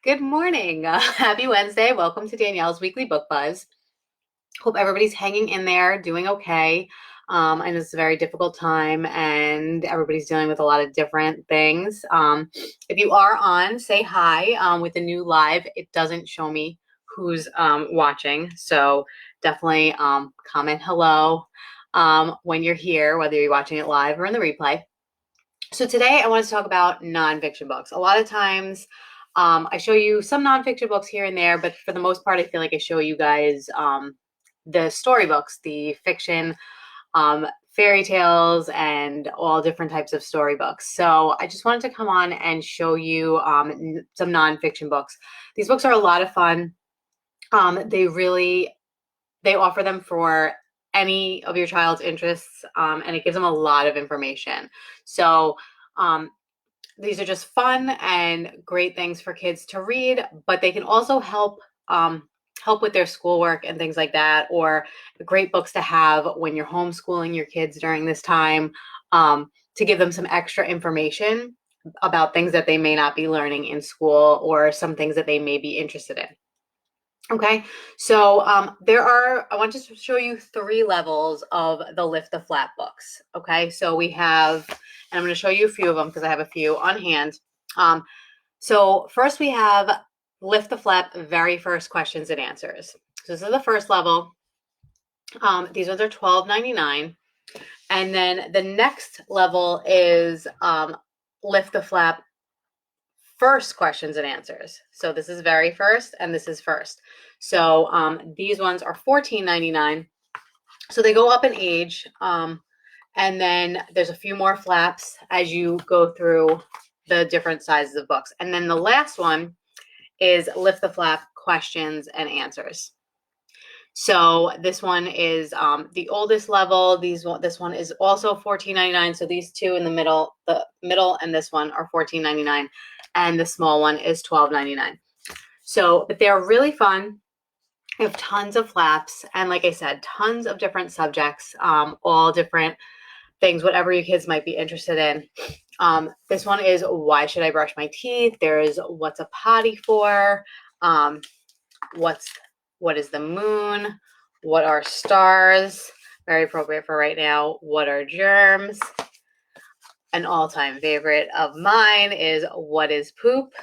Good morning. Happy Wednesday. Welcome to Danielle's Weekly Book Buzz. Hope everybody's hanging in there, doing okay. I know it's a very difficult time and everybody's dealing with a lot of different things. If you are on, say hi. With the new live, it doesn't show me who's watching. So definitely comment hello when you're here, whether you're watching it live or in the replay. So today I want to talk about nonfiction books. A lot of times I show you some nonfiction books here and there, but for the most part, I feel like I show you guys the storybooks, the fiction, fairy tales, and all different types of storybooks. So I just wanted to come on and show you some nonfiction books. These books are a lot of fun. They offer them for any of your child's interests, and it gives them a lot of information. So these are just fun and great things for kids to read, but they can also help with their schoolwork and things like that, or great books to have when you're homeschooling your kids during this time, to give them some extra information about things that they may not be learning in school or some things that they may be interested in. Okay, so I want to show you 3 levels of the Lift the Flap books. Okay, so we have, and I'm going to show you a few of them because I have a few on hand. So first we have Lift the Flap, very first questions and answers. So this is the first level. These ones are $12.99. And then the next level is Lift the Flap, first questions and answers. So this is very first and this is first. So these ones are $14.99. So they go up in age. And then there's a few more flaps as you go through the different sizes of books. And then the last one is Lift the Flap, questions and answers. So this one is the oldest level. This one is also $14.99. So these two in the middle and this one are $14.99. And the small one is $12.99. So, but they're really fun. We have tons of flaps. And like I said, tons of different subjects, all different things, whatever your kids might be interested in. This one is Why Should I Brush My Teeth? There's What's a Potty For? What is the moon? What are stars? Very appropriate for right now. What are germs? An all-time favorite of mine is What is Poop?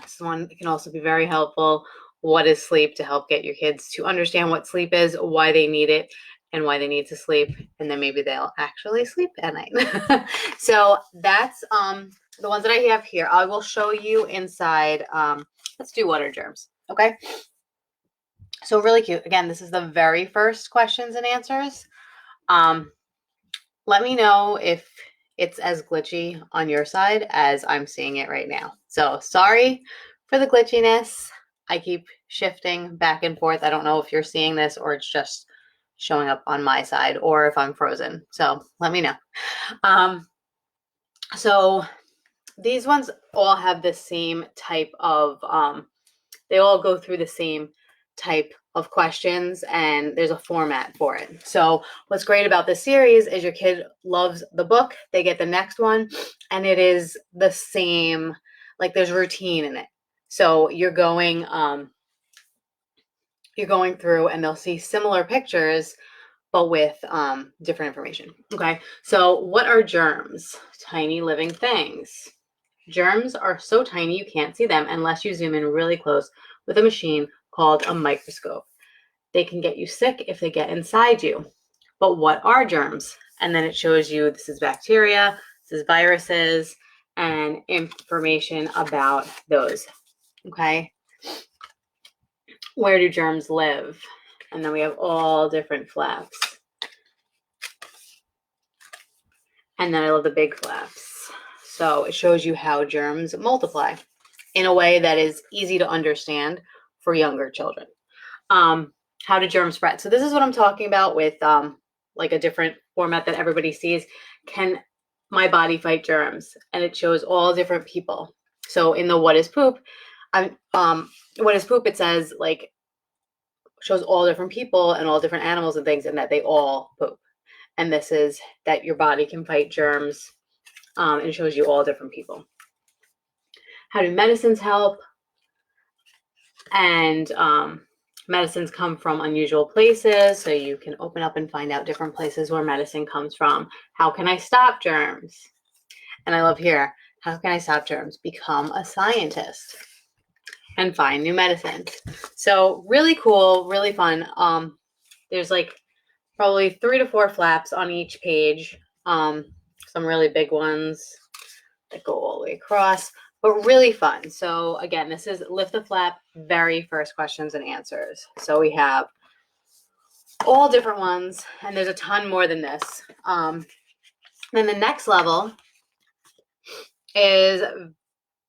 This one can also be very helpful. What is sleep? To help get your kids to understand what sleep is, why they need it, and why they need to sleep, and then maybe they'll actually sleep at night. So that's the ones that I have here. I will show you inside. Let's do What are germs? Okay. So really cute. Again, this is the very first questions and answers. Let me know if it's as glitchy on your side as I'm seeing it right now. So sorry for the glitchiness. I keep shifting back and forth. I don't know if you're seeing this or it's just showing up on my side or if I'm frozen. So let me know. So these ones all have the same type of, they all go through the same type of questions and there's a format for it. So what's great about this series is your kid loves the book, they get the next one, and it is the same, like there's routine in it. So you're going through and they'll see similar pictures but with different information. Okay, so what are germs? Tiny living things. Germs are so tiny you can't see them unless you zoom in really close with a machine called a microscope. They can get you sick if they get inside you. But what are germs? And then it shows you this is bacteria, this is viruses, and information about those. Okay. Where do germs live? And then we have all different flaps. And then I love the big flaps. So it shows you how germs multiply in a way that is easy to understand for younger children. How do germs spread? So this is what I'm talking about with like a different format that everybody sees. Can my body fight germs? And it shows all different people. So in the What is Poop, What is Poop, it says like, shows all different people and all different animals and things and that they all poop. And this is that your body can fight germs, and it shows you all different people. How do medicines help? And medicines come from unusual places, so you can open up and find out different places where medicine comes from. How can I stop germs? And I love here, how can I stop germs? Become a scientist and find new medicines. So really cool, really fun. There's like probably 3 to 4 flaps on each page. Some really big ones that go all the way across, but really fun. So again, this is Lift the Flap, very first questions and answers. So we have all different ones, and there's a ton more than this. Then the next level is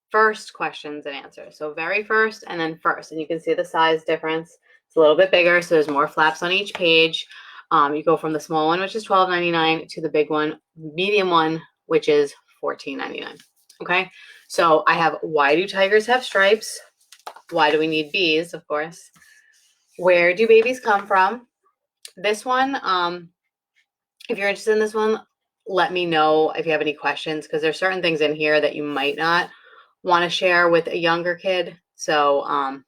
first questions and answers. So very first and then first, and you can see the size difference. It's a little bit bigger, so there's more flaps on each page. You go from the small one, which is $12.99, to the big one, medium one, which is $14.99. Okay, so I have, why do tigers have stripes? Why do we need bees? Of course. Where do babies come from? This one, if you're interested in this one, let me know if you have any questions, because there's certain things in here that you might not want to share with a younger kid. So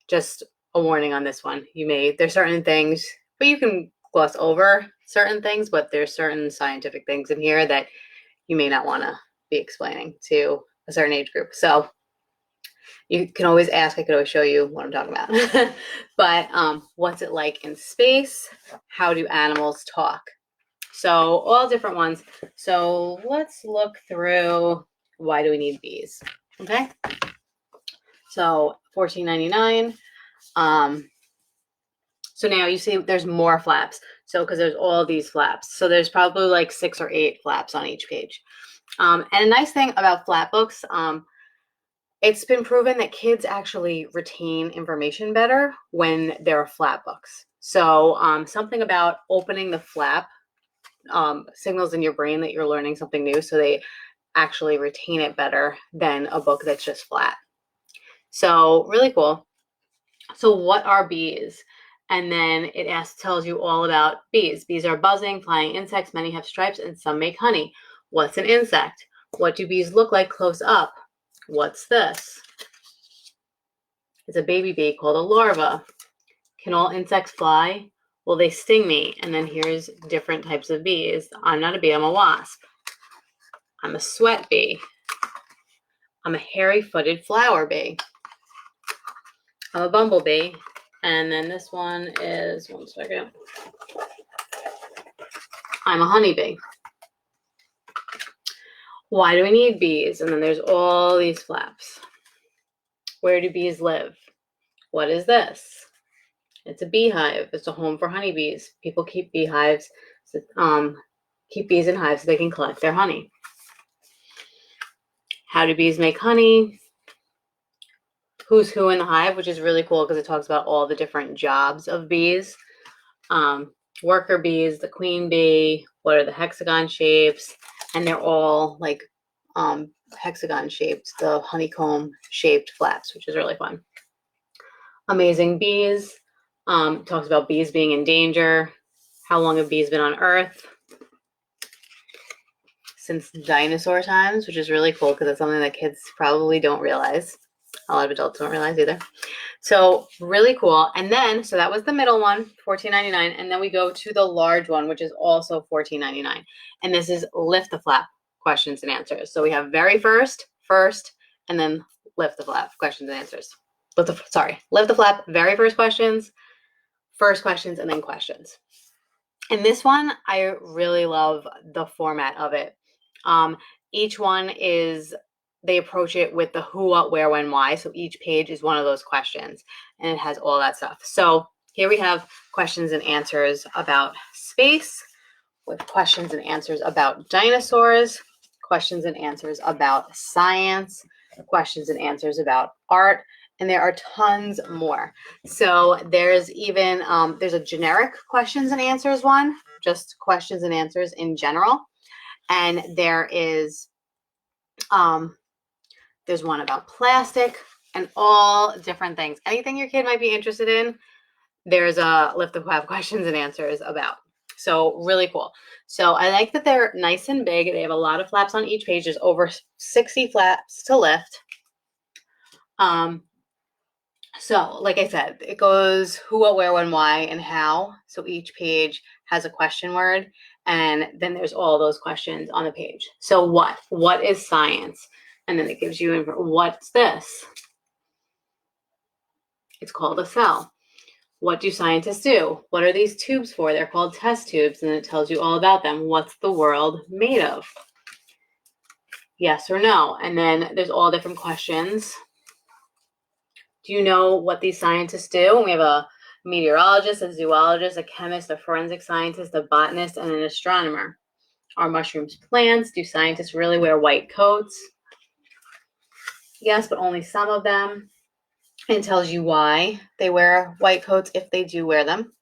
just a warning on this one. There's certain things, but you can gloss over certain things, but there's certain scientific things in here that you may not want to be explaining to a certain age group. So you can always ask, I could always show you what I'm talking about. But what's it like in space? How do animals talk? So all different ones. So let's look through, why do we need bees? Okay. So $14.99. So now you see there's more flaps. So because there's all these flaps. So there's probably like 6 or 8 flaps on each page. And a nice thing about flap books, it's been proven that kids actually retain information better when there are flap books. So something about opening the flap signals in your brain that you're learning something new, so they actually retain it better than a book that's just flat. So really cool. So what are bees? And then it tells you all about bees. Bees are buzzing, flying insects. Many have stripes and some make honey. What's an insect? What do bees look like close up? What's this? It's a baby bee called a larva. Can all insects fly? Will they sting me? And then here's different types of bees. I'm not a bee, I'm a wasp. I'm a sweat bee. I'm a hairy-footed flower bee. I'm a bumblebee. And then this one is, one second, I'm a honeybee. Why do we need bees? And then there's all these flaps. Where do bees live? What is this? It's a beehive. It's a home for honeybees. People keep beehives, keep bees in hives so they can collect their honey. How do bees make honey? Who's who in the hive, which is really cool because it talks about all the different jobs of bees. Worker bees, the queen bee, what are the hexagon shapes? And they're all like hexagon shaped, the honeycomb shaped flaps, which is really fun. Amazing bees. Talks about bees being in danger. How long have bees been on Earth? Since dinosaur times, which is really cool because it's something that kids probably don't realize. A lot of adults don't realize either. So really cool. And then, so that was the middle one, $14.99. And then we go to the large one, which is also $14.99. And this is Lift the Flap, questions and answers. So we have very first, and then Lift the Flap, questions and answers. Lift the Flap, very first questions, and then questions. And this one, I really love the format of it. Each one is, they approach it with the who, what, where, when, why. So each page is one of those questions, and it has all that stuff. So here we have questions and answers about space, with questions and answers about dinosaurs, questions and answers about science, questions and answers about art, and there are tons more. So there's even, there's a generic questions and answers one, just questions and answers in general. And there is, there's one about plastic and all different things. Anything your kid might be interested in, there's a Lift the Flap questions and answers about. So really cool. So I like that they're nice and big. They have a lot of flaps on each page. There's over 60 flaps to lift. So, like I said, it goes who, what, where, when, why, and how. So each page has a question word, and then there's all those questions on the page. So what? What is science? And then it gives you, what's this? It's called a cell. What do scientists do? What are these tubes for? They're called test tubes, and it tells you all about them. What's the world made of? Yes or no? And then there's all different questions. Do you know what these scientists do? We have a meteorologist, a zoologist, a chemist, a forensic scientist, a botanist, and an astronomer. Are mushrooms plants? Do scientists really wear white coats? Yes, but only some of them. And tells you why they wear white coats if they do wear them.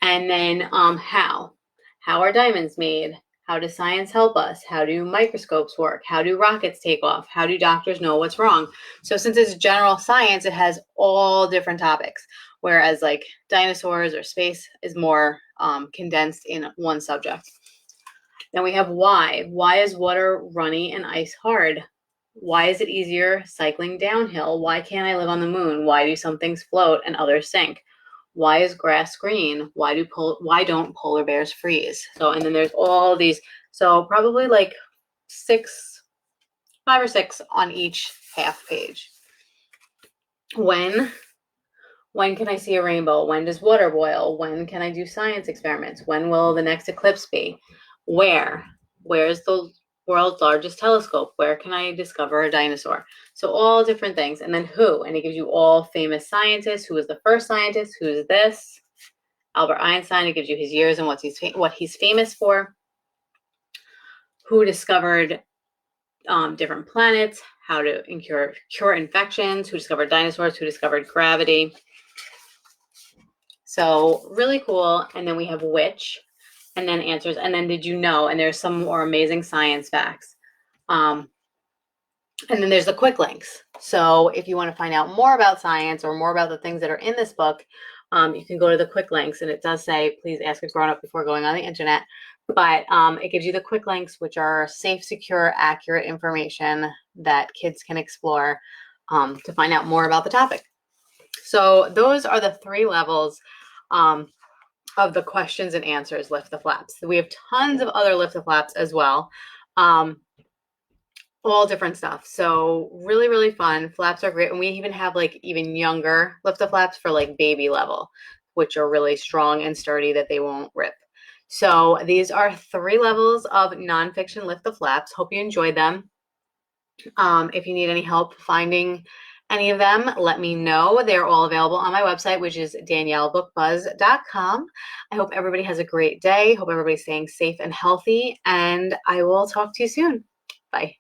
And then how? How are diamonds made? How does science help us? How do microscopes work? How do rockets take off? How do doctors know what's wrong? So since it's general science, it has all different topics, whereas like dinosaurs or space is more condensed in one subject. Then we have why. Why is water runny and ice hard? Why is it easier cycling downhill? Why can't I live on the moon? Why do some things float and others sink? Why is grass green? Why don't polar bears freeze? So, and then there's all these, so probably like 5 or 6 on each half page. When can I see a rainbow? When does water boil? When can I do science experiments? When will the next eclipse be? Where's the world's largest telescope? Where can I discover a dinosaur? So all different things. And then who? And it gives you all famous scientists. Who was the first scientist? Who is this? Albert Einstein. It gives you his years and what he's famous for. Who discovered different planets? How to cure infections? Who discovered dinosaurs? Who discovered gravity? So really cool. And then we have which, and then answers, and then did you know? And there's some more amazing science facts. And then there's the quick links. So if you want to find out more about science or more about the things that are in this book, you can go to the quick links, and it does say, please ask a grown-up before going on the internet. But it gives you the quick links, which are safe, secure, accurate information that kids can explore to find out more about the topic. So those are the 3 levels of the questions and answers Lift the Flaps. We have tons of other Lift the Flaps as well. All different stuff. So really, really fun. Flaps are great. And we even have like even younger Lift the Flaps for like baby level, which are really strong and sturdy that they won't rip. So these are 3 levels of nonfiction Lift the Flaps. Hope you enjoyed them. If you need any help finding any of them, let me know. They're all available on my website, which is daniellebookbuzz.com. I hope everybody has a great day. Hope everybody's staying safe and healthy, and I will talk to you soon. Bye.